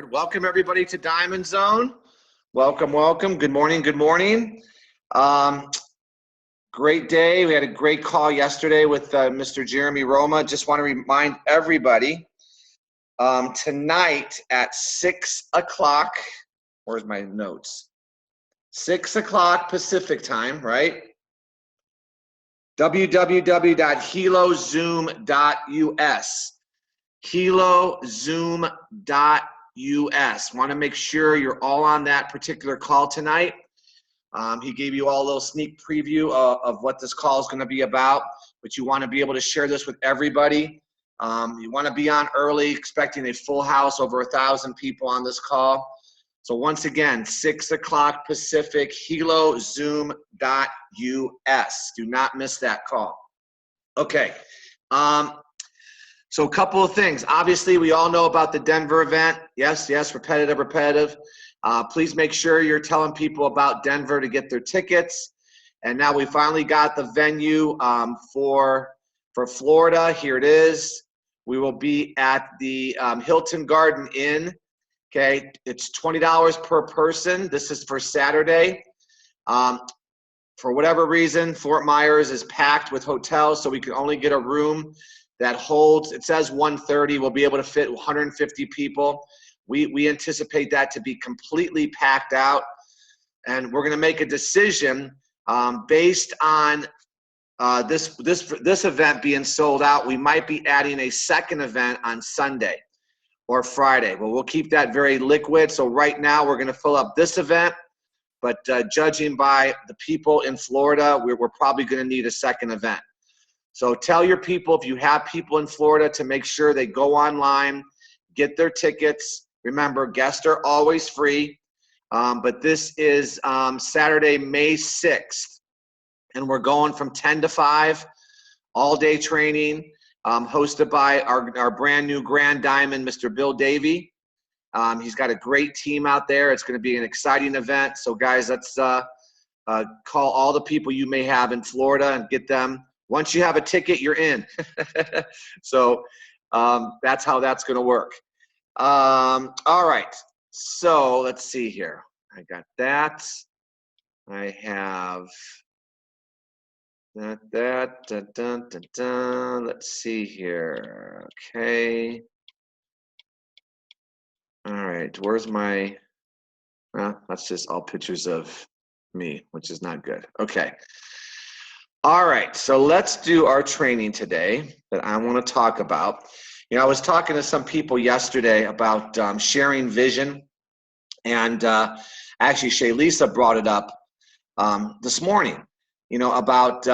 Word. Welcome everybody to Diamond Zone. Welcome, welcome. Good morning, good morning. Great day. We had a great call yesterday with Mr. Jeremy Roma. Just want to remind everybody tonight at 6 o'clock, where's my notes? 6 o'clock Pacific time, right? www.helozoom.us. helozoom.us. Want to make sure you're all on that particular call tonight. He gave you all a little sneak preview of what this call is going to be about, but you want to be able to share this with everybody. You want to be on early, expecting a full house, over 1,000 people on this call. So once again, 6 o'clock Pacific, helozoom.us. Do not miss that call. Okay. So a couple of things. Obviously, we all know about the Denver event. Yes, repetitive. Please make sure you're telling people about Denver to get their tickets. And now we finally got the venue for Florida. Here it is. We will be at the Hilton Garden Inn. Okay, it's $20 per person. This is for Saturday. For whatever reason, Fort Myers is packed with hotels, so we can only get a room that holds, it says 130, we'll be able to fit 150 people. We anticipate that to be completely packed out, and we're gonna make a decision based on this event being sold out. We might be adding a second event on Sunday or Friday, but we'll keep that very liquid. So right now we're gonna fill up this event, but judging by the people in Florida, we're probably gonna need a second event. So tell your people, if you have people in Florida, to make sure they go online, get their tickets. Remember, guests are always free, but this is Saturday, May 6th, and we're going from 10 to 5, all-day training, hosted by our brand new Grand Diamond, Mr. Bill Davey. He's got a great team out there. It's going to be an exciting event. So guys, let's call all the people you may have in Florida and get them. Once you have a ticket, you're in. So that's how that's going to work. All right. So let's see here. I got that. I have that. Let's see here. Okay. All right. Where's my? That's just all pictures of me, which is not good. Okay. All right, so let's do our training today that I want to talk about. You know, I was talking to some people yesterday about sharing vision, and actually Shaylisa brought it up this morning. You know, about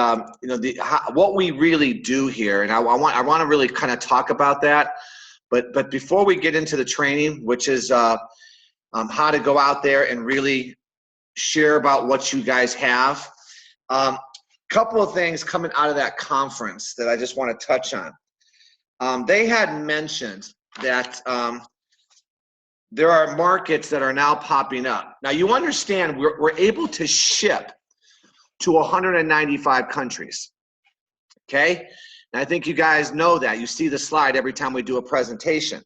what we really do here, and I want to really kind of talk about that. But before we get into the training, which is how to go out there and really share about what you guys have. Couple of things coming out of that conference that I just want to touch on. They had mentioned that there are markets that are now popping up. Now you understand we're able to ship to 195 countries, okay? And I think you guys know that. You see the slide every time we do a presentation.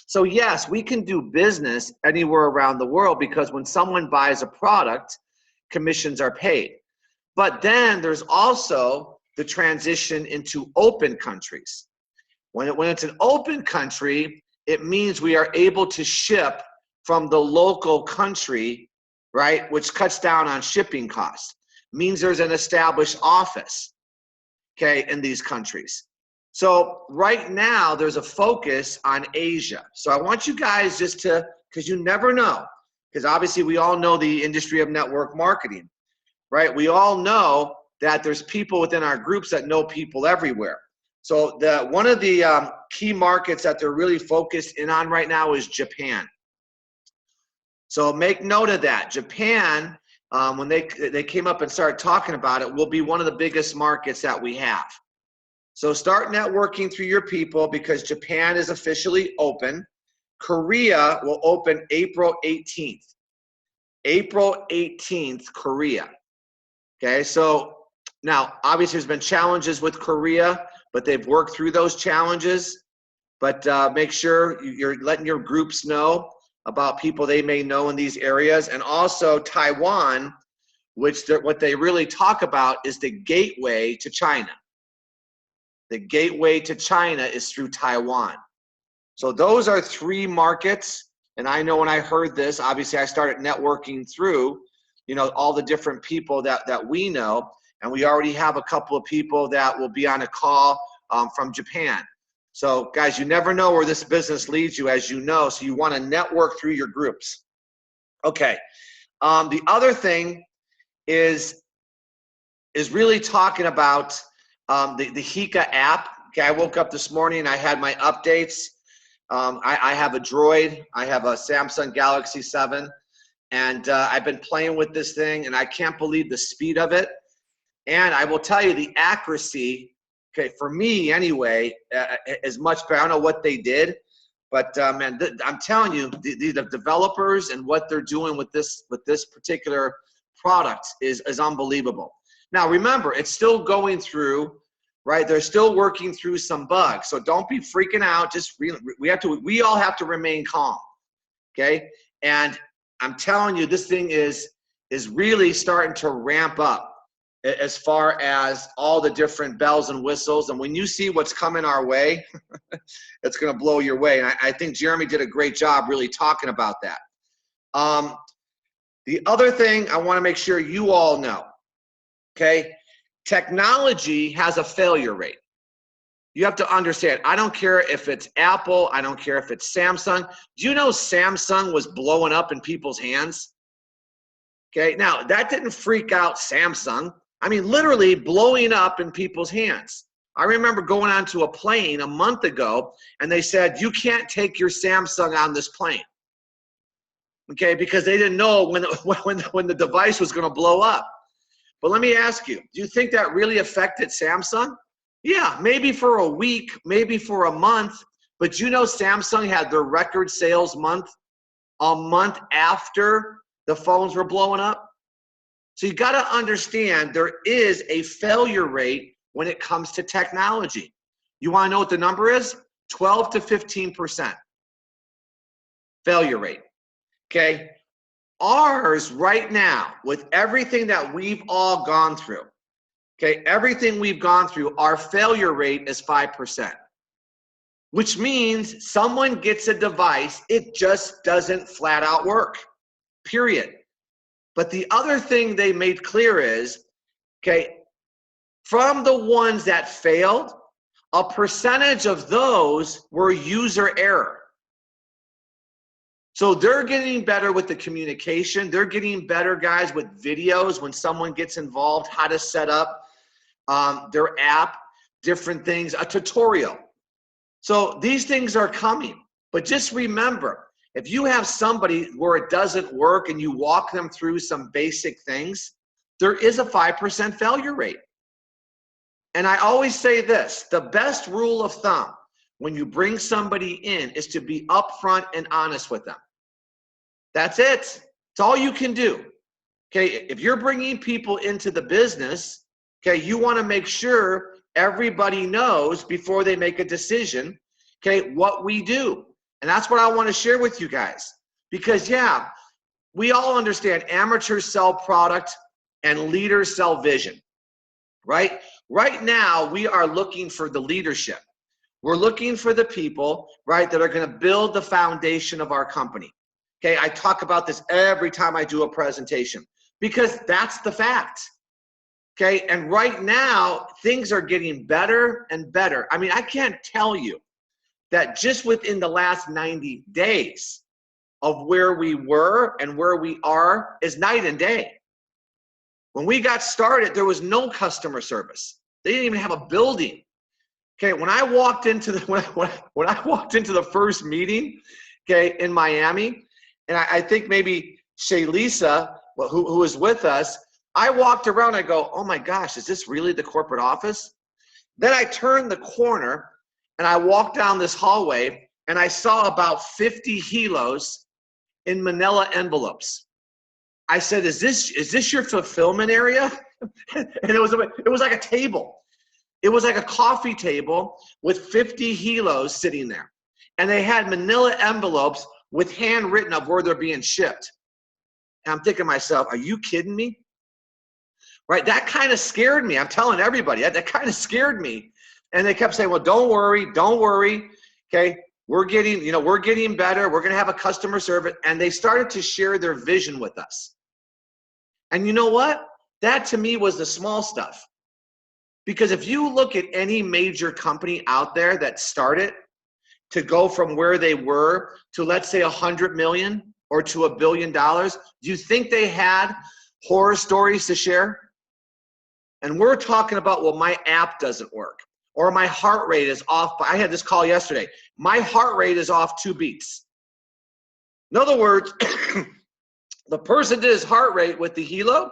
So yes, we can do business anywhere around the world because when someone buys a product, commissions are paid. But then there's also the transition into open countries. When it's an open country, it means we are able to ship from the local country, right, which cuts down on shipping costs. Means there's an established office, okay, in these countries. So right now there's a focus on Asia. So I want you guys just to, because you never know, because obviously we all know the industry of network marketing. Right, we all know that there's people within our groups that know people everywhere. So one of the key markets that they're really focused in on right now is Japan. So make note of that. Japan, when they came up and started talking about it, will be one of the biggest markets that we have. So start networking through your people because Japan is officially open. Korea will open April 18th. April 18th, Korea. Okay, so now obviously there's been challenges with Korea, but they've worked through those challenges. But make sure you're letting your groups know. about people they may know in these areas, and also Taiwan, which what they really talk about is the gateway to China. The gateway to China is through Taiwan. So those are 3 markets. And I know when I heard this, obviously I started networking through, you know, all the different people that we know. And we already have a couple of people that will be on a call from Japan. So guys, you never know where this business leads you, as you know. So you want to network through your groups. Okay. The other thing is really talking about the Hika app. Okay, I woke up this morning and I had my updates. I have a Droid. I have a Samsung Galaxy 7. And I've been playing with this thing, and I can't believe the speed of it. And I will tell you, the accuracy, okay, for me anyway, is much better. I don't know what they did, but man, I'm telling you, the developers and what they're doing with this particular product is all Now remember, it's still going through, right? They're still working through some bugs, so don't be freaking out. Just we all have to remain calm, okay? And I'm telling you, this thing is really starting to ramp up as far as all the different bells and whistles. And when you see what's coming our way, it's going to blow your way. And I think Jeremy did a great job really talking about that. The other thing I want to make sure you all know, okay, technology has a failure rate. You have to understand, I don't care if it's Apple, I don't care if it's Samsung. Do you know Samsung was blowing up in people's hands? Okay, now that didn't freak out Samsung. I mean, literally blowing up in people's hands. I remember going onto a plane a month ago and they said, you can't take your Samsung on this plane. Okay, because they didn't know when the device was going to blow up. But let me ask you, do you think that really affected Samsung? Yeah, maybe for a week, maybe for a month, but you know Samsung had their record sales month a month after the phones were blowing up. So you got to understand there is a failure rate when it comes to technology. You want to know what the number is? 12 to 15% failure rate. Okay, ours right now, with everything that we've all gone through, okay, everything we've gone through, our failure rate is 5%, which means someone gets a device, it just doesn't flat out work, period. But the other thing they made clear is, okay, from the ones that failed, a percentage of those were user error. So they're getting better with the communication. They're getting better, guys, with videos when someone gets involved, how to set up their app, different things, a tutorial. So these things are coming. But just remember, if you have somebody where it doesn't work and you walk them through some basic things, there is a 5% failure rate. And I always say this, the best rule of thumb when you bring somebody in is to be upfront and honest with them. That's it. It's all you can do. Okay, if you're bringing people into the business, okay, you want to make sure everybody knows before they make a decision, okay, what we do. And that's what I want to share with you guys. Because, yeah, we all understand amateurs sell product and leaders sell vision, right? Right now, we are looking for the leadership. We're looking for the people, right, that are going to build the foundation of our company. Okay, I talk about this every time I do a presentation because that's the fact. Okay, and right now, things are getting better and better. I mean, I can't tell you that just within the last 90 days of where we were and where we are is night and day. When we got started, there was no customer service. They didn't even have a building. Okay, when I walked into the when I walked into the first meeting, okay, in Miami, and I think maybe Shaylisa, who was with us, I walked around, I go, oh my gosh, is this really the corporate office? Then I turned the corner and I walked down this hallway and I saw about 50 Helos in manila envelopes. I said, is this your fulfillment area? And it was like a table. It was like a coffee table with 50 Helos sitting there. And they had manila envelopes with handwritten of where they're being shipped. And I'm thinking to myself, are you kidding me? Right? That kind of scared me. I'm telling everybody, that kind of scared me. And they kept saying, well, don't worry. Okay. We're getting better. We're going to have a customer service. And they started to share their vision with us. And you know what? That to me was the small stuff. Because if you look at any major company out there that started to go from where they were to, let's say, 100 million or to $1 billion, do you think they had horror stories to share? And we're talking about, well, my app doesn't work, or my heart rate is off. I had this call yesterday. My heart rate is off 2 beats. In other words, the person did his heart rate with the Helo,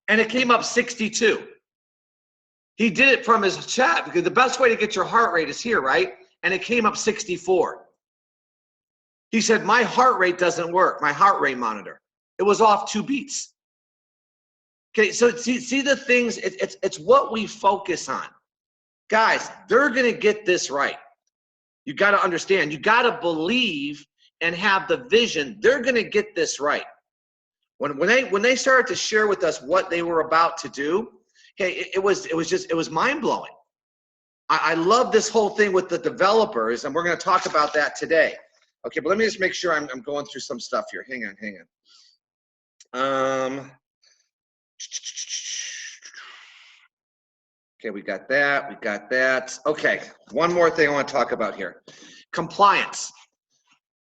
and it came up 62. He did it from his chat, because the best way to get your heart rate is here, right? And it came up 64. He said, my heart rate doesn't work, my heart rate monitor. It was off 2 beats. Okay, so see the things, it's what we focus on. Guys, they're going to get this right. You got to understand, you got to believe and have the vision. They're going to get this right. When they started to share with us what they were about to do, okay, it was mind-blowing. I love this whole thing with the developers, and we're going to talk about that today. Okay, but let me just make sure I'm going through some stuff here. Hang on. Okay, we got that. Okay, one more thing I want to talk about here. Compliance.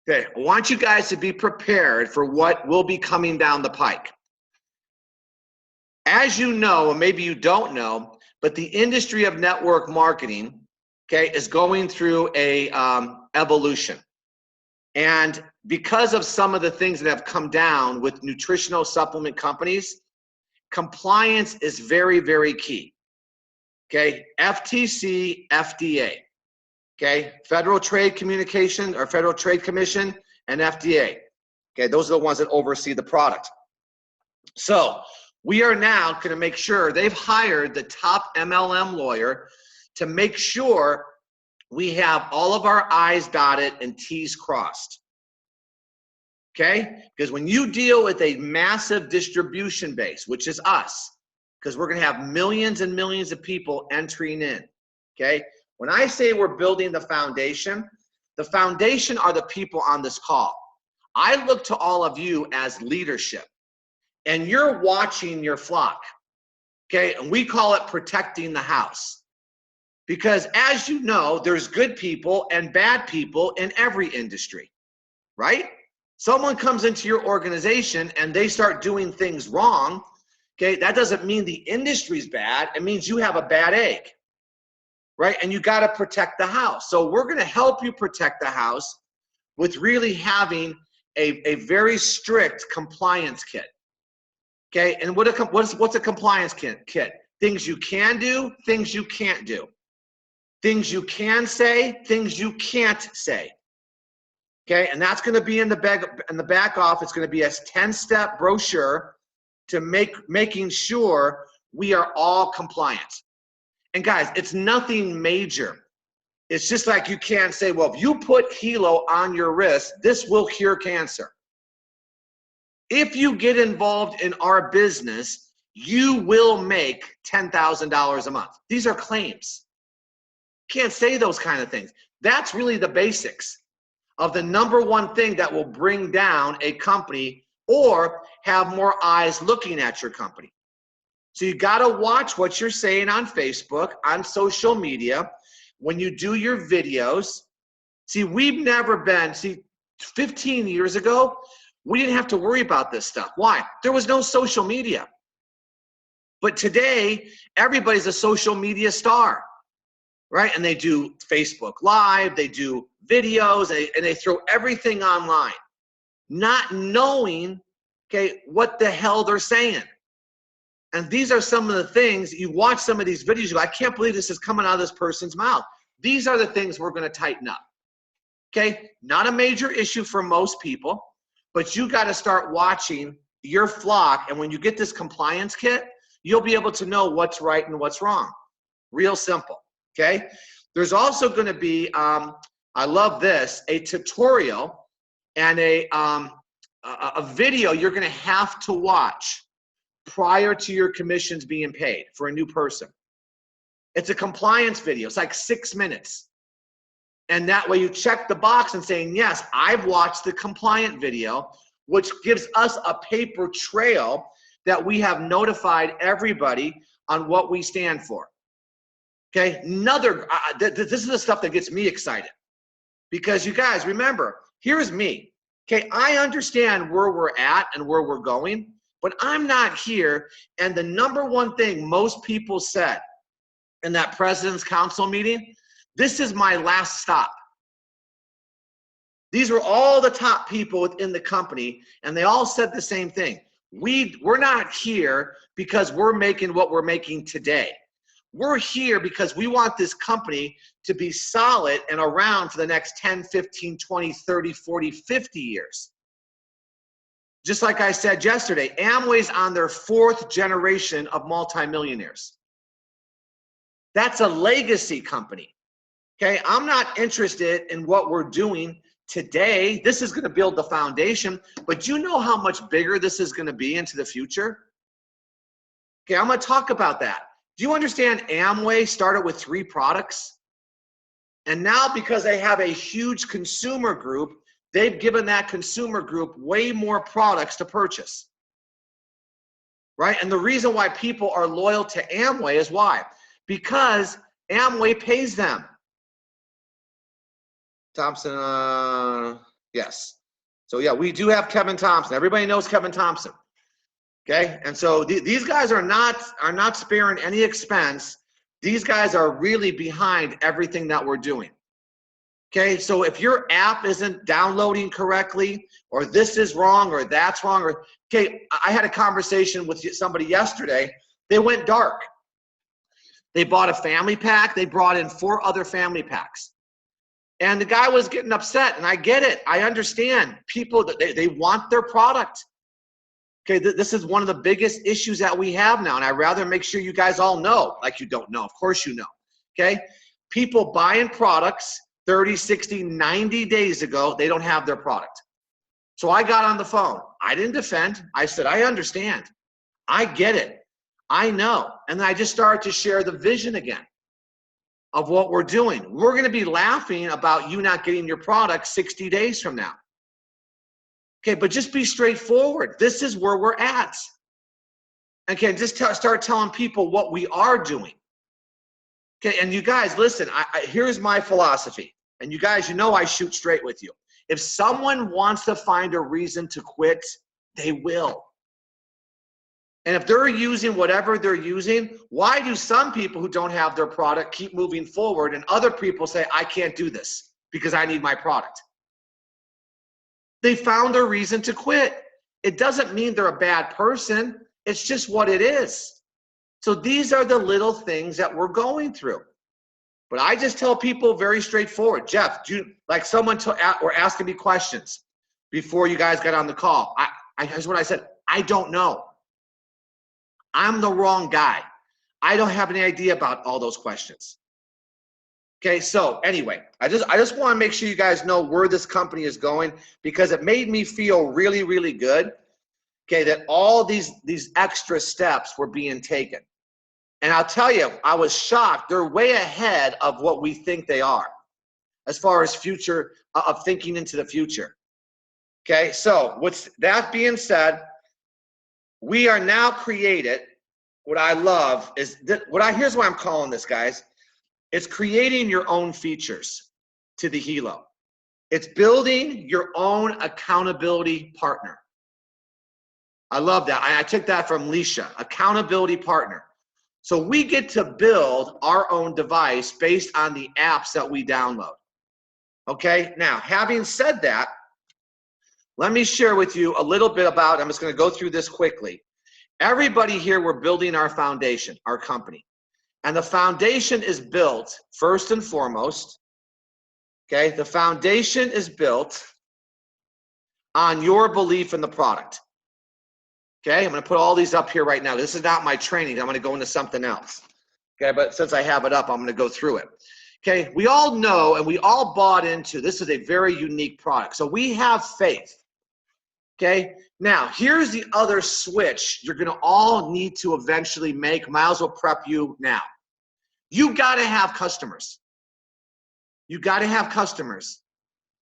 Okay, I want you guys to be prepared for what will be coming down the pike. As you know, and maybe you don't know, but the industry of network marketing, okay, is going through a evolution. And because of some of the things that have come down with nutritional supplement companies, compliance is very, very key. Okay, FTC, FDA. Okay, Federal Trade Communication or Federal Trade Commission and FDA. Okay, those are the ones that oversee the product. So we are now going to make sure they've hired the top MLM lawyer to make sure we have all of our I's dotted and T's crossed. Okay, because when you deal with a massive distribution base, which is us, because we're going to have millions and millions of people entering in. Okay, when I say we're building the foundation are the people on this call. I look to all of you as leadership, and you're watching your flock. Okay, and we call it protecting the house. Because as you know, there's good people and bad people in every industry, right? Someone comes into your organization and they start doing things wrong. Okay, that doesn't mean the industry's bad. It means you have a bad egg, right? And you got to protect the house. So we're going to help you protect the house with really having a very strict compliance kit. Okay, and what's a compliance kit? Things you can do, things you can't do. Things you can say, things you can't say. Okay, and that's going to be in the back off. It's going to be a 10-step brochure to making sure we are all compliant. And guys, it's nothing major. It's just like you can't say, well, if you put Helo on your wrist, this will cure cancer. If you get involved in our business, you will make $10,000 a month. These are claims. Can't say those kind of things. That's really the basics of the number one thing that will bring down a company or have more eyes looking at your company. So you got to watch what you're saying on Facebook, on social media, when you do your videos. See, 15 years ago, we didn't have to worry about this stuff. Why? There was no social media. But today, everybody's a social media star, right? And they do Facebook Live, they do videos, and they throw everything online, not knowing, okay, what the hell they're saying. And these are some of the things, you watch some of these videos, you go, I can't believe this is coming out of this person's mouth. These are the things we're going to tighten up. Okay, not a major issue for most people, but you got to start watching your flock. And when you get this compliance kit, you'll be able to know what's right and what's wrong. Real simple. Okay, there's also going to be I love this, a tutorial and a video you're going to have to watch prior to your commissions being paid for a new person. It's a compliance video. It's like 6 minutes. And that way you check the box and saying, yes, I've watched the compliant video, which gives us a paper trail that we have notified everybody on what we stand for. Okay, this is the stuff that gets me excited. Because you guys, remember, here's me. Okay, I understand where we're at and where we're going, but I'm not here. And the number one thing most people said in that President's Council meeting, this is my last stop. These were all the top people within the company, and they all said the same thing. We're not here because we're making what we're making today. We're here because we want this company to be solid and around for the next 10, 15, 20, 30, 40, 50 years. Just like I said yesterday, Amway's on their 4th generation of multimillionaires. That's a legacy company. Okay, I'm not interested in what we're doing today. This is going to build the foundation, but you know how much bigger this is going to be into the future? Okay, I'm going to talk about that. Do you understand Amway started with 3 products? And now because they have a huge consumer group, they've given that consumer group way more products to purchase. Right? And the reason why people are loyal to Amway is why? Because Amway pays them. Thompson, yes. So yeah, we do have Kevin Thompson. Everybody knows Kevin Thompson. Okay, and so these guys are not sparing any expense. These guys are really behind everything that we're doing. Okay, so if your app isn't downloading correctly, or this is wrong, or that's wrong, or okay, I had a conversation with somebody yesterday. They went dark. They bought a family pack. They brought in 4 other family packs. And the guy was getting upset, and I get it. I understand. People, they want their product. Okay, this is one of the biggest issues that we have now, and I'd rather make sure you guys all know, like you don't know. Of course you know, okay? People buying products 30, 60, 90 days ago, they don't have their product. So I got on the phone. I didn't defend. I said, I understand. I get it. I know. And then I just started to share the vision again of what we're doing. We're going to be laughing about you not getting your product 60 days from now. Okay, but just be straightforward. This is where we're at. Okay, just start telling people what we are doing. Okay, and you guys, listen, here's my philosophy. And you guys, you know I shoot straight with you. If someone wants to find a reason to quit, they will. And if they're using whatever they're using, why do some people who don't have their product keep moving forward and other people say, I can't do this because I need my product? They found a reason to quit. It doesn't mean they're a bad person. It's just what it is. So these are the little things that we're going through. But I just tell people very straightforward. Jeff, like someone were asking me questions before you guys got on the call. Here's what I said. I don't know. I'm the wrong guy. I don't have any idea about all those questions. Okay, so anyway, I just want to make sure you guys know where this company is going, because it made me feel really, really good, okay, that all these extra steps were being taken. And I'll tell you, I was shocked. They're way ahead of what we think they are as far as future of thinking into the future. Okay, so with that being said, we are now created. What I love is here's why I'm calling this, guys. It's creating your own features to the Helo. It's building your own accountability partner. I love that. I took that from Leisha, accountability partner. So we get to build our own device based on the apps that we download. Okay, now having said that, let me share with you a little bit about, I'm just going to go through this quickly. Everybody here, we're building our foundation, our company. And the foundation is built, first and foremost, okay, the foundation is built on your belief in the product. Okay, I'm going to put all these up here right now. This is not my training. I'm going to go into something else. Okay, but since I have it up, I'm going to go through it. Okay, we all know and we all bought into this is a very unique product. So we have faith. Okay, now here's the other switch you're going to all need to eventually make. Might as well prep you now. You got to have customers. You got to have customers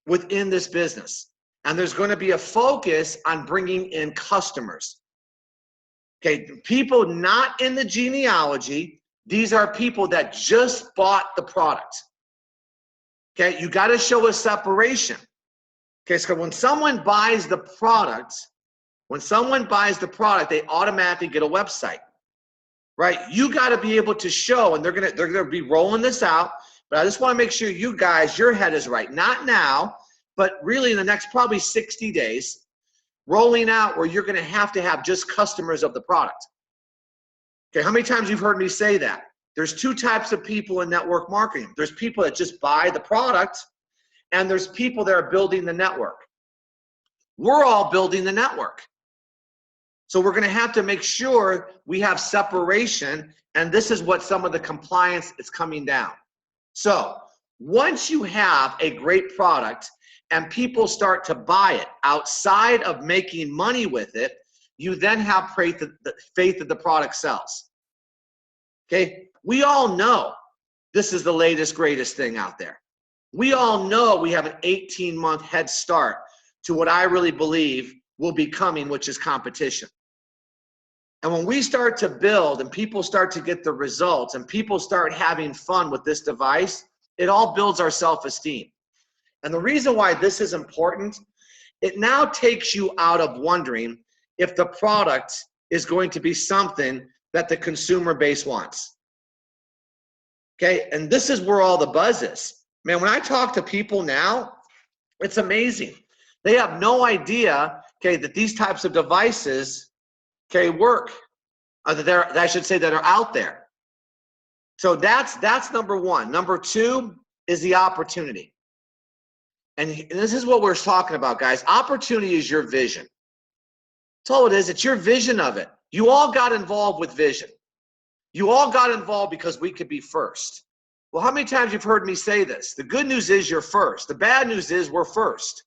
within this business. And there's going to be a focus on bringing in customers. Okay, people not in the genealogy. These are people that just bought the product. Okay, you got to show a separation. Okay, so when someone buys the product, they automatically get a website, right? You got to be able to show, and they're gonna be rolling this out. But I just want to make sure you guys, your head is right. Not now, but really in the next probably 60 days, rolling out where you're going to have just customers of the product. Okay, how many times you've heard me say that? There's two types of people in network marketing. There's people that just buy the product, and there's people that are building the network. We're all building the network. So we're going to have to make sure we have separation, and this is what some of the compliance is coming down. So once you have a great product and people start to buy it outside of making money with it, you then have faith that the product sells. Okay, we all know this is the latest, greatest thing out there. We all know we have an 18-month head start to what I really believe will be coming, which is competition. And when we start to build and people start to get the results and people start having fun with this device, it all builds our self-esteem. And the reason why this is important, it now takes you out of wondering if the product is going to be something that the consumer base wants. Okay, and this is where all the buzz is. Man, when I talk to people now, it's amazing. They have no idea, okay, that these types of devices, okay, work. I should say that are out there. So that's number one. Number two is the opportunity. And this is what we're talking about, guys. Opportunity is your vision. That's all it is. It's your vision of it. You all got involved with vision. You all got involved because we could be first. Well, how many times you've heard me say this? The good news is you're first. The bad news is we're first.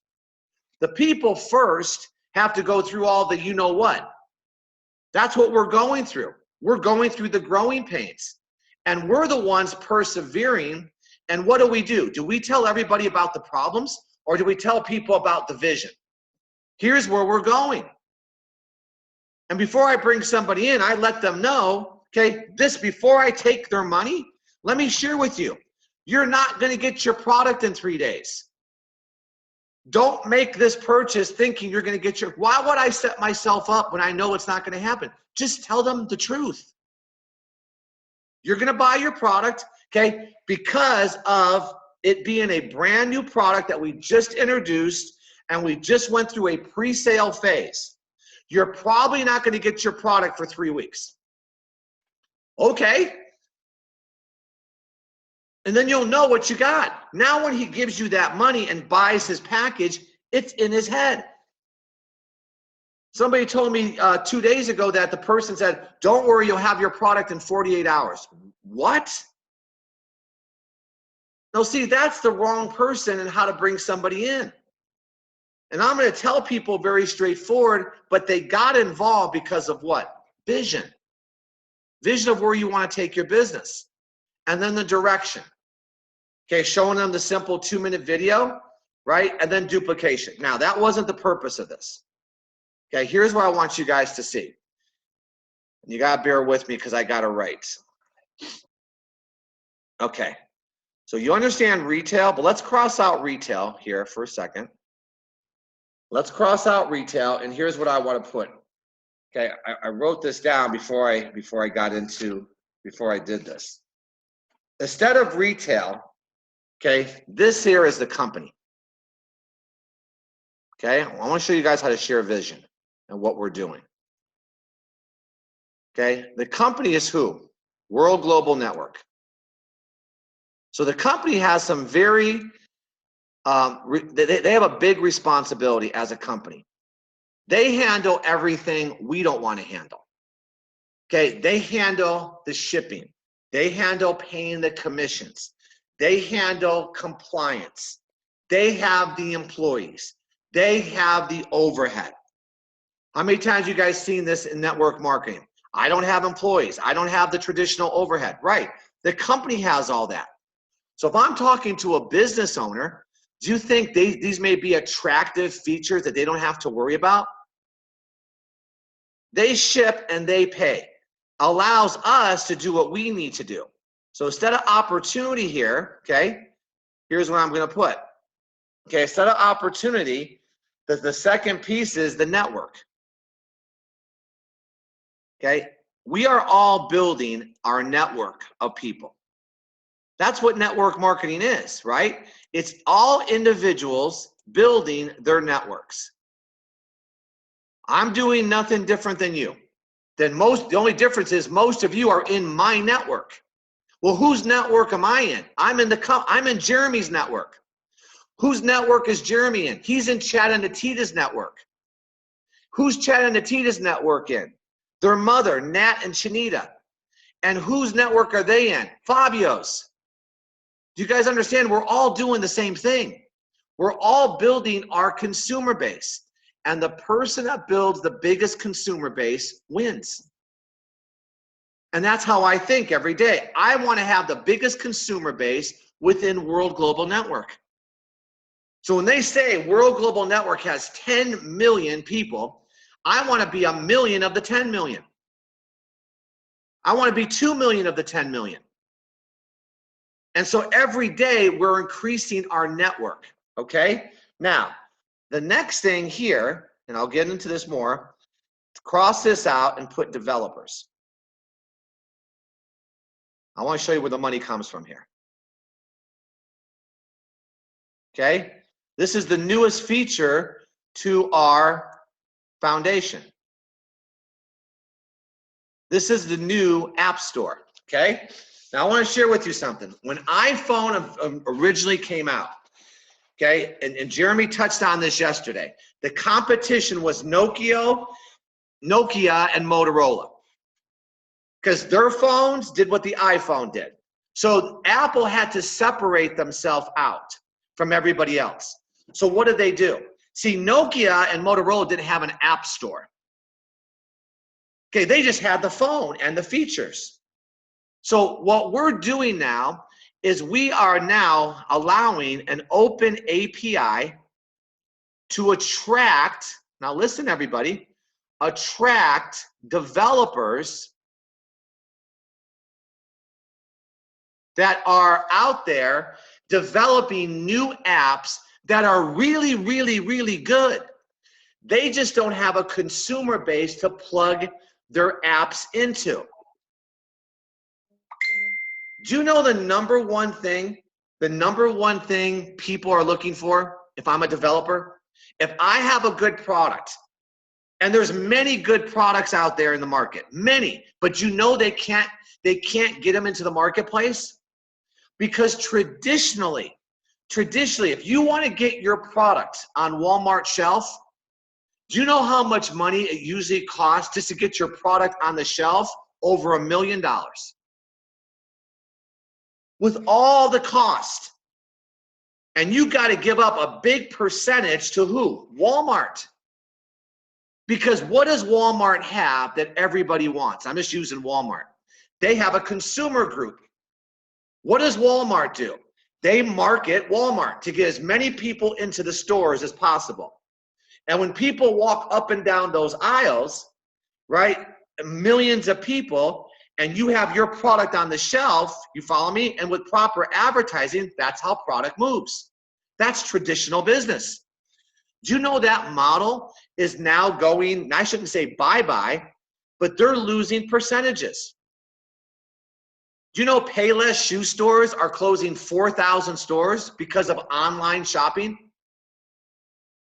The people first have to go through all the you know what. That's what we're going through. We're going through the growing pains. And we're the ones persevering. And what do? Do we tell everybody about the problems, or do we tell people about the vision? Here's where we're going. And before I bring somebody in, I let them know, okay, before I take their money, let me share with you, you're not going to get your product in 3 days. Don't make this purchase thinking you're going to get why would I set myself up when I know it's not going to happen? Just tell them the truth. You're going to buy your product, okay, because of it being a brand new product that we just introduced and we just went through a pre-sale phase. You're probably not going to get your product for 3 weeks. Okay. And then you'll know what you got. Now when he gives you that money and buys his package, it's in his head. Somebody told me 2 days ago that the person said, don't worry, you'll have your product in 48 hours. What? No, see, that's the wrong person and how to bring somebody in. And I'm going to tell people very straightforward, but they got involved because of what? Vision. Vision of where you want to take your business. And then the direction. Okay, showing them the simple 2-minute video, right? And then duplication. Now, that wasn't the purpose of this. Okay, here's what I want you guys to see. And you got to bear with me because I got to write. Okay, so you understand retail, but let's cross out retail here for a second. Let's cross out retail, and here's what I want to put. Okay, I wrote this down before I did this. Instead of retail, okay, this here is the company. Okay, I want to show you guys how to share vision and what we're doing. Okay, the company is who? World Global Network. So the company has some very, they have a big responsibility as a company. They handle everything we don't want to handle. Okay, they handle the shipping. They handle paying the commissions. They handle compliance. They have the employees. They have the overhead. How many times you guys seen this in network marketing? I don't have employees. I don't have the traditional overhead. Right. The company has all that. So if I'm talking to a business owner, do you think these may be attractive features that they don't have to worry about? They ship and they pay. Allows us to do what we need to do. So instead of opportunity here, okay, here's what I'm going to put. Okay, instead of opportunity, the second piece is the network. Okay, we are all building our network of people. That's what network marketing is, right? It's all individuals building their networks. I'm doing nothing different than you. The only difference is most of you are in my network. Well, whose network am I in? I'm in Jeremy's network. Whose network is Jeremy in? He's in Chad and Natita's network. Who's Chad and Natita's network in? Their mother, Nat and Chanita. And whose network are they in? Fabio's. Do you guys understand? We're all doing the same thing. We're all building our consumer base. And the person that builds the biggest consumer base wins. And that's how I think every day. I want to have the biggest consumer base within World Global Network. So when they say World Global Network has 10 million people, I want to be 1 million of the 10 million. I want to be 2 million of the 10 million. And so every day we're increasing our network, okay? Now, the next thing here, and I'll get into this more, cross this out and put developers. I want to show you where the money comes from here. Okay? This is the newest feature to our foundation. This is the new App Store, okay? Now I want to share with you something. When iPhone originally came out, okay, and Jeremy touched on this yesterday, the competition was Nokia and Motorola, because their phones did what the iPhone did. So Apple had to separate themselves out from everybody else. So what did they do? See, Nokia and Motorola didn't have an app store. Okay, they just had the phone and the features. So what we're doing now is we are now allowing an open API to attract, now listen everybody, attract developers that are out there developing new apps that are really, really, really good. They just don't have a consumer base to plug their apps into. Do you know the number one thing people are looking for if I'm a developer? If I have a good product, and there's many good products out there in the market, many, but you know they can't get them into the marketplace? Because traditionally, if you want to get your product on Walmart shelf, do you know how much money it usually costs just to get your product on the shelf? Over $1 million. With all the cost. And you got to give up a big percentage to who? Walmart. Because what does Walmart have that everybody wants? I'm just using Walmart. They have a consumer group. What does Walmart do? They market Walmart to get as many people into the stores as possible. And when people walk up and down those aisles, right, millions of people, and you have your product on the shelf, you follow me? And with proper advertising, that's how product moves. That's traditional business. Do you know that model is now going, I shouldn't say bye-bye, but they're losing percentages. Do you know Payless shoe stores are closing 4,000 stores because of online shopping?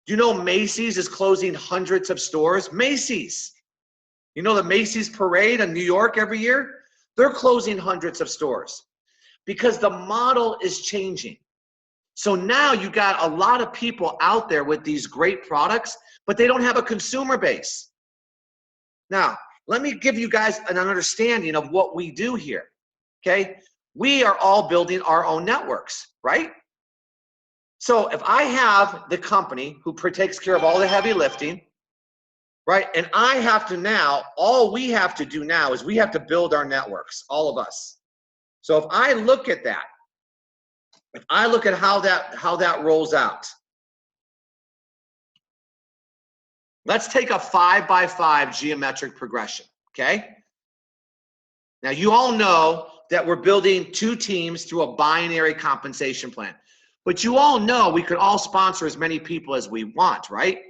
Do you know Macy's is closing hundreds of stores? Macy's. You know the Macy's parade in New York every year? They're closing hundreds of stores because the model is changing. So now you got a lot of people out there with these great products, but they don't have a consumer base. Now, let me give you guys an understanding of what we do here, okay? we are all building our own networks, right? So if I have the company who takes care of all the heavy lifting, right? And I have to now, all we have to do now is we have to build our networks, all of us. So if I look at that, if I look at how that rolls out, let's take a 5x5 geometric progression, okay? Now you all know that we're building 2 teams through a binary compensation plan. But you all know we could all sponsor as many people as we want, right?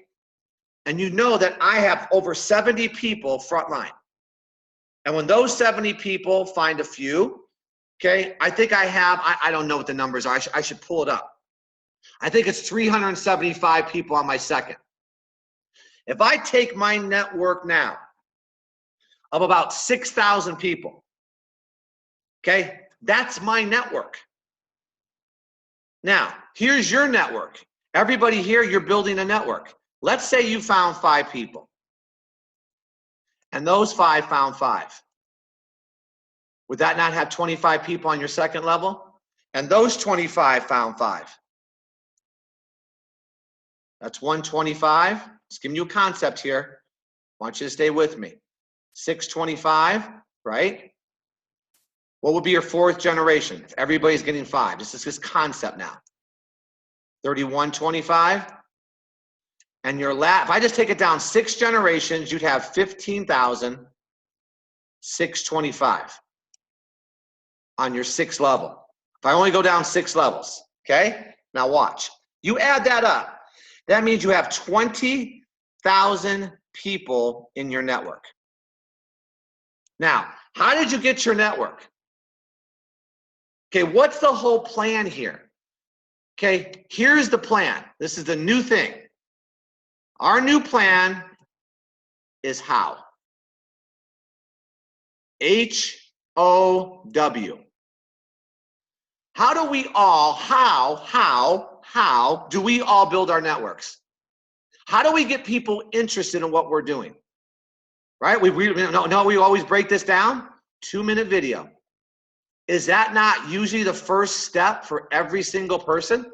And you know that I have over 70 people frontline. And when those 70 people find a few, okay, I think I have, I don't know what the numbers are. I should pull it up. I think it's 375 people on my second. If I take my network now of about 6,000 people, okay, that's my network. Now, here's your network. Everybody here, you're building a network. Let's say you found 5 people, and those 5 found 5. Would that not have 25 people on your second level? And those 25 found 5. That's 125. Just giving you a concept here. I want you to stay with me. 625, right? What would be your 4th generation if everybody's getting 5? This is this concept now. 3125. And your if I just take it down 6 generations, you'd have 15,625 on your 6th level. If I only go down 6 levels, okay? Now watch. You add that up. That means you have 20,000 people in your network. Now, how did you get your network? Okay, what's the whole plan here? Okay, here's the plan. This is the new thing. Our new plan is how. H-O-W. How do we all, how do we all build our networks? How do we get people interested in what we're doing? Right? We always break this down. 2-minute video. Is that not usually the first step for every single person?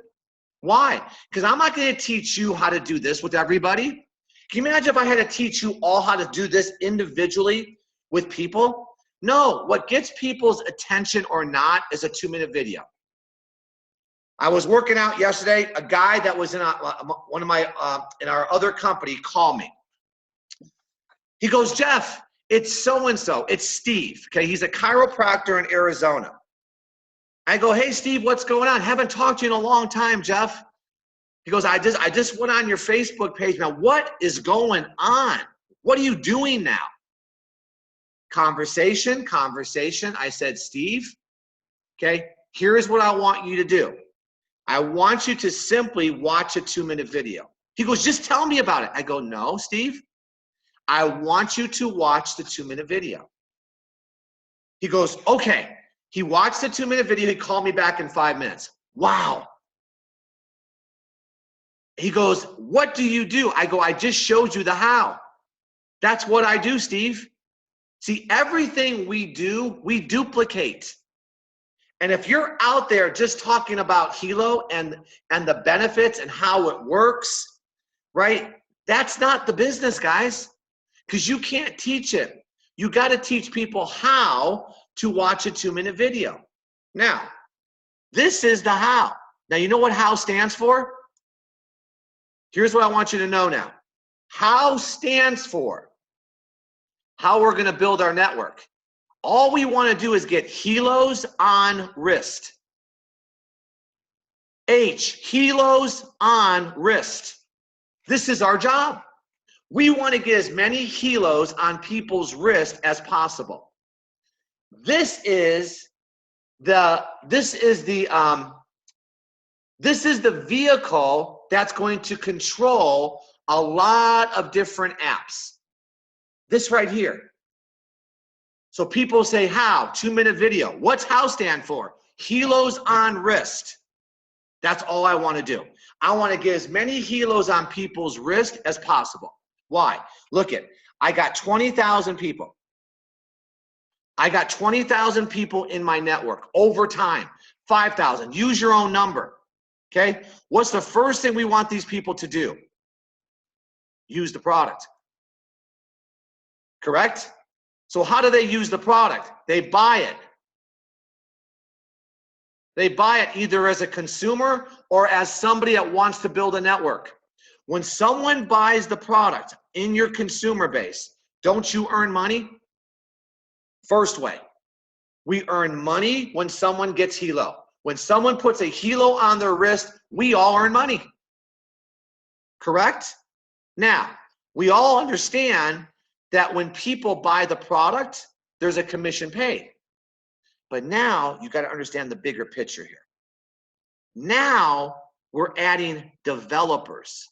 Why? Because I'm not going to teach you how to do this with everybody. Can you imagine if I had to teach you all how to do this individually with people? No, what gets people's attention or not is a 2-minute video. I was working out yesterday. A guy that was in one of my in our other company called me. He goes, Jeff, it's so-and-so. It's Steve. Okay, he's a chiropractor in Arizona. I go, hey, Steve, what's going on? Haven't talked to you in a long time, Jeff. He goes, I just went on your Facebook page. Now, what is going on? What are you doing now? Conversation. I said, Steve, okay, here's what I want you to do. I want you to simply watch a 2-minute video. He goes, just tell me about it. I go, no, Steve, I want you to watch the 2-minute video. He goes, okay. He watched the 2-minute video. He called me back in 5 minutes. Wow. He goes, what do you do? I go, I just showed you the how. That's what I do, Steve. See, everything we do, we duplicate. And if you're out there just talking about Helo and the benefits and how it works, right? That's not the business, guys, because you can't teach it. You got to teach people how to watch a 2-minute video. Now, this is the how. Now, you know what how stands for? Here's what I want you to know now. How stands for how we're going to build our network. All we want to do is get Helos on wrist. H, Helos on wrist. This is our job. We want to get as many Helos on people's wrist as possible. This is the vehicle that's going to control a lot of different apps. This right here. So people say how, 2-minute video. What's how stand for? Helos on wrist. That's all I want to do. I want to get as many Helos on people's wrist as possible. Why? Look it. I got 20,000 people. I got 20,000 people in my network over time, 5,000. Use your own number. Okay? What's the first thing we want these people to do? Use the product. Correct? So how do they use the product? They buy it. They buy it either as a consumer or as somebody that wants to build a network. When someone buys the product in your consumer base, don't you earn money? First way, we earn money when someone gets Helo. When someone puts a Helo on their wrist, we all earn money. Correct? Now, we all understand that when people buy the product, there's a commission paid. But now you got to understand the bigger picture here. Now we're adding developers.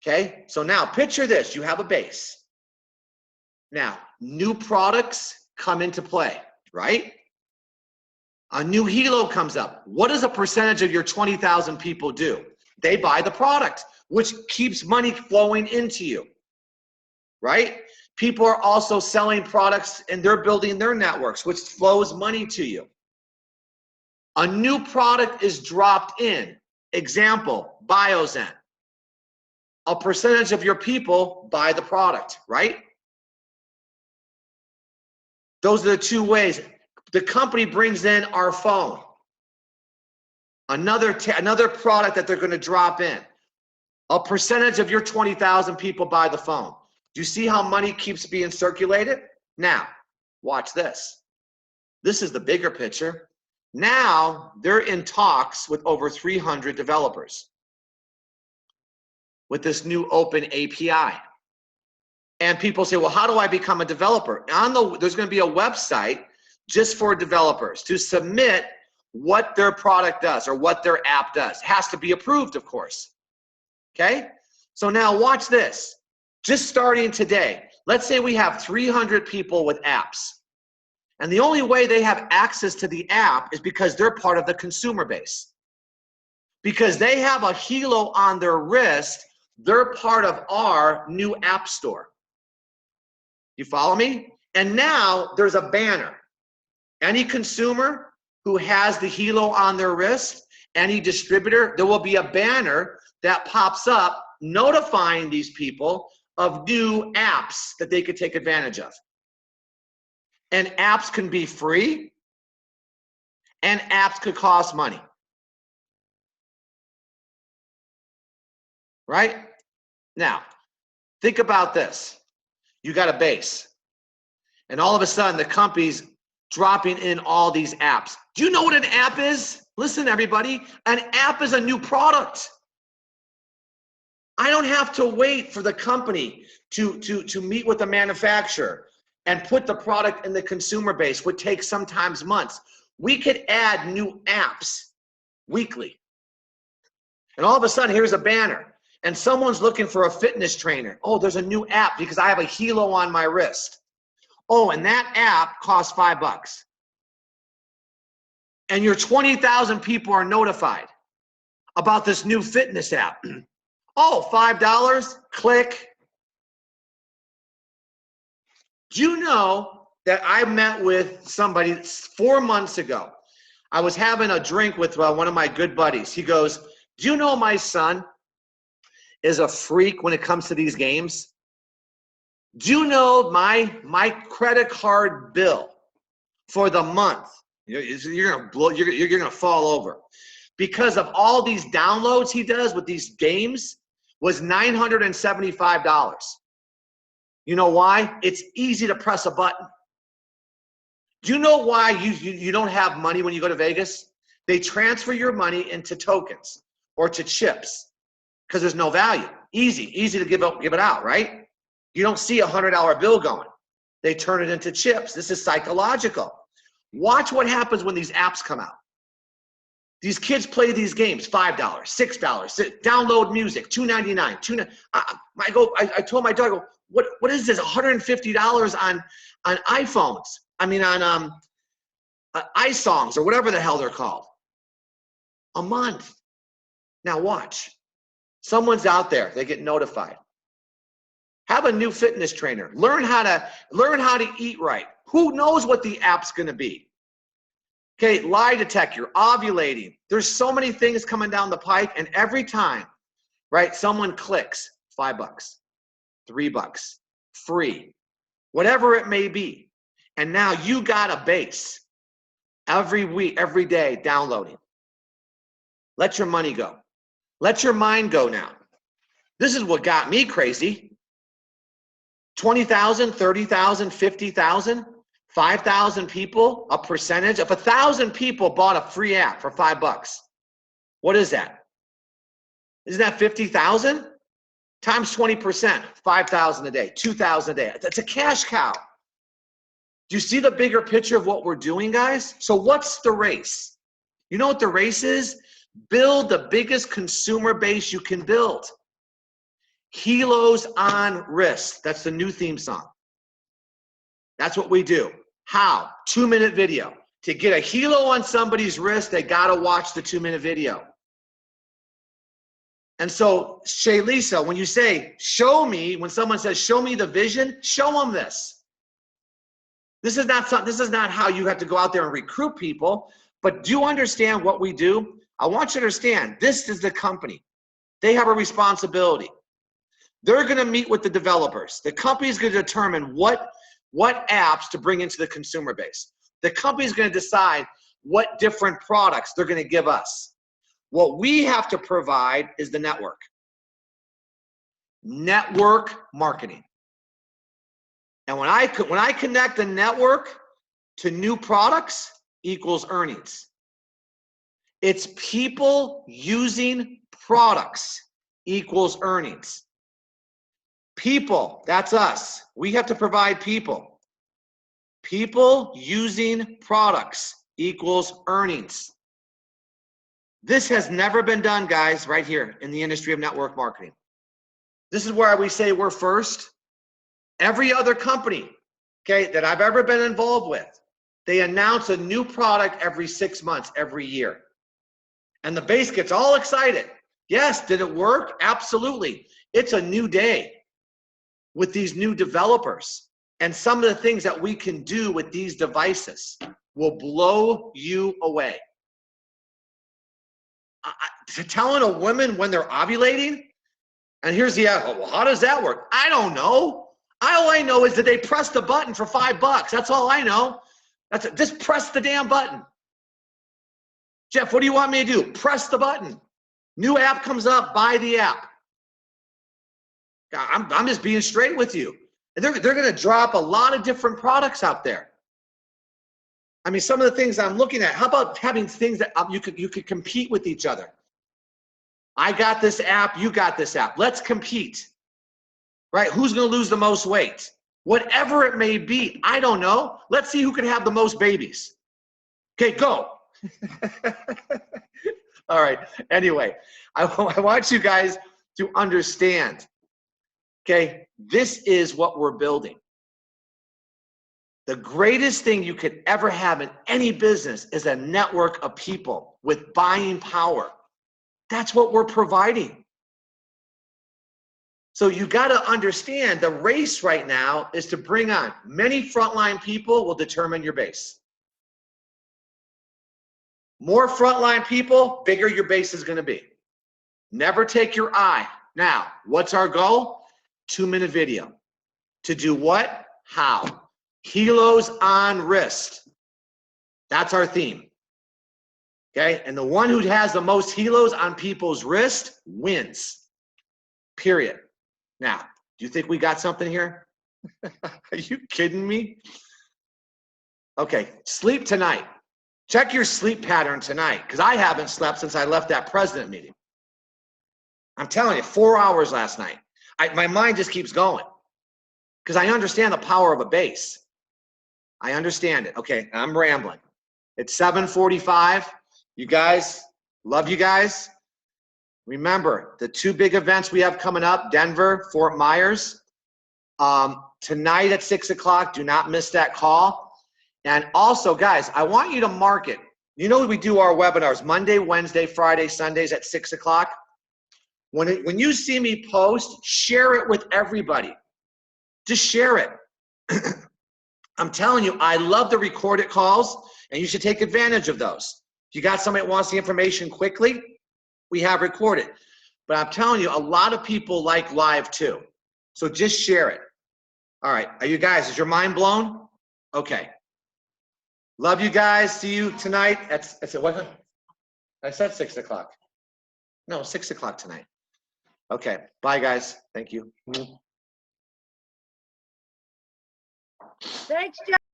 Okay, so now picture this, you have a base. Now, new products come into play, right? A new Helo comes up. What does a percentage of your 20,000 people do? They buy the product, which keeps money flowing into you, right? People are also selling products and they're building their networks, which flows money to you. A new product is dropped in. Example, Biozen. A percentage of your people buy the product, right? Those are the two ways. The company brings in our phone. Another product that they're going to drop in. A percentage of your 20,000 people buy the phone. Do you see how money keeps being circulated? Now, watch this. This is the bigger picture. Now, they're in talks with over 300 developers with this new open API. And people say, well, how do I become a developer? There's going to be a website just for developers to submit what their product does or what their app does. It has to be approved, of course. Okay? So now watch this. Just starting today, let's say we have 300 people with apps. And the only way they have access to the app is because they're part of the consumer base. Because they have a Helo on their wrist, they're part of our new app store. You follow me? And now there's a banner. Any consumer who has the Helo on their wrist, any distributor, there will be a banner that pops up notifying these people of new apps that they could take advantage of. And apps can be free, and apps could cost money. Right? Now, think about this. You got a base, and all of a sudden the company's dropping in all these apps. Do you know what an app is? Listen, everybody, an app is a new product. I don't have to wait for the company to meet with the manufacturer and put the product in the consumer base, which takes sometimes months. We could add new apps weekly. And all of a sudden, here's a banner. And someone's looking for a fitness trainer. Oh, there's a new app because I have a Helo on my wrist. Oh, and that app costs $5. And your 20,000 people are notified about this new fitness app. Oh, $5, click. Do you know that I met with somebody 4 months ago? I was having a drink with one of my good buddies. He goes, do you know my son is a freak when it comes to these games? Do you know my credit card bill for the month? You're gonna blow. You're gonna fall over because of all these downloads he does with these games. Was $975. You know why? It's easy to press a button. Do you know why you don't have money when you go to Vegas? They transfer your money into tokens or to chips because there's no value. Easy to give it out, right? You don't see a $100 bill going. They turn it into chips. This is psychological. Watch what happens when these apps come out. These kids play these games, $5, $6, download music, $2.99. I told my daughter, what is this? $150 on iPhones. I mean on iSongs or whatever the hell they're called. A month. Now watch. Someone's out there. They get notified. Have a new fitness trainer. Learn how to eat right. Who knows what the app's going to be? Okay, lie detector, you're ovulating. There's so many things coming down the pike, and every time, right, someone clicks, $5, $3, free, whatever it may be. And now you got a base every week, every day downloading. Let your money go. Let your mind go now. This is what got me crazy. 20,000, 30,000, 50,000, 5,000 people, a percentage. If 1,000 people bought a free app for $5, what is that? Isn't that 50,000? Times 20%, 5,000 a day, 2,000 a day. That's a cash cow. Do you see the bigger picture of what we're doing, guys? So what's the race? You know what the race is? Build the biggest consumer base you can build. Helos on wrist. That's the new theme song. That's what we do. How? 2-minute video. To get a Helo on somebody's wrist, they got to watch the 2-minute video. And so, Shay Lisa, when you say, show me, when someone says, show me the vision, show them this. This is not how you have to go out there and recruit people, but do you understand what we do? I want you to understand, this is the company. They have a responsibility. They're going to meet with the developers. The company is going to determine what apps to bring into the consumer base. The company is going to decide what different products they're going to give us. What we have to provide is the network. Network marketing. And when I connect the network to new products equals earnings. It's people using products equals earnings. People, that's us. We have to provide people. People using products equals earnings. This has never been done, guys, right here in the industry of network marketing. This is where we say we're first. Every other company, okay, that I've ever been involved with, they announce a new product every 6 months, every year. And the base gets all excited. Yes, did it work? Absolutely. It's a new day with these new developers. And some of the things that we can do with these devices will blow you away. Telling a woman when they're ovulating, and here's the well, how does that work? I don't know. All I know is that they press the button for $5. That's all I know. Just press the damn button. Jeff, what do you want me to do? Press the button. New app comes up, buy the app. I'm just being straight with you. And they're going to drop a lot of different products out there. I mean, some of the things I'm looking at, how about having things that you could compete with each other? I got this app, you got this app. Let's compete, right? Who's going to lose the most weight? Whatever it may be, I don't know. Let's see who can have the most babies. Okay, go. All right. Anyway, I want you guys to understand, okay, this is what we're building. The greatest thing you could ever have in any business is a network of people with buying power. That's what we're providing. So you got to understand the race right now is to bring on many frontline people will determine your base. More frontline people, bigger your base is going to be. Never take your eye. Now, what's our goal? 2-minute video. To do what? How? Helos on wrist. That's our theme. Okay? And the one who has the most helos on people's wrist wins. Period. Now, do you think we got something here? Are you kidding me? Okay, sleep tonight. Check your sleep pattern tonight, because I haven't slept since I left that president meeting. I'm telling you, 4 hours last night. My mind just keeps going because I understand the power of a base. I understand it. Okay, I'm rambling. It's 7:45. You guys, love you guys. Remember, the 2 big events we have coming up, Denver, Fort Myers. Tonight at 6 o'clock, do not miss that call. And also, guys, I want you to mark it. You know we do our webinars Monday, Wednesday, Friday, Sundays at 6 o'clock. When you see me post, share it with everybody. just share it. I'm telling you, I love the recorded calls, and you should take advantage of those. If you got somebody that wants the information quickly, we have recorded. But I'm telling you, a lot of people like live too. So just share it. All right, are you guys, is your mind blown? Okay. Love you guys. See you tonight at what? I said 6 o'clock. No, 6 o'clock tonight. Okay, bye guys. Thank you. Thanks, Jeff.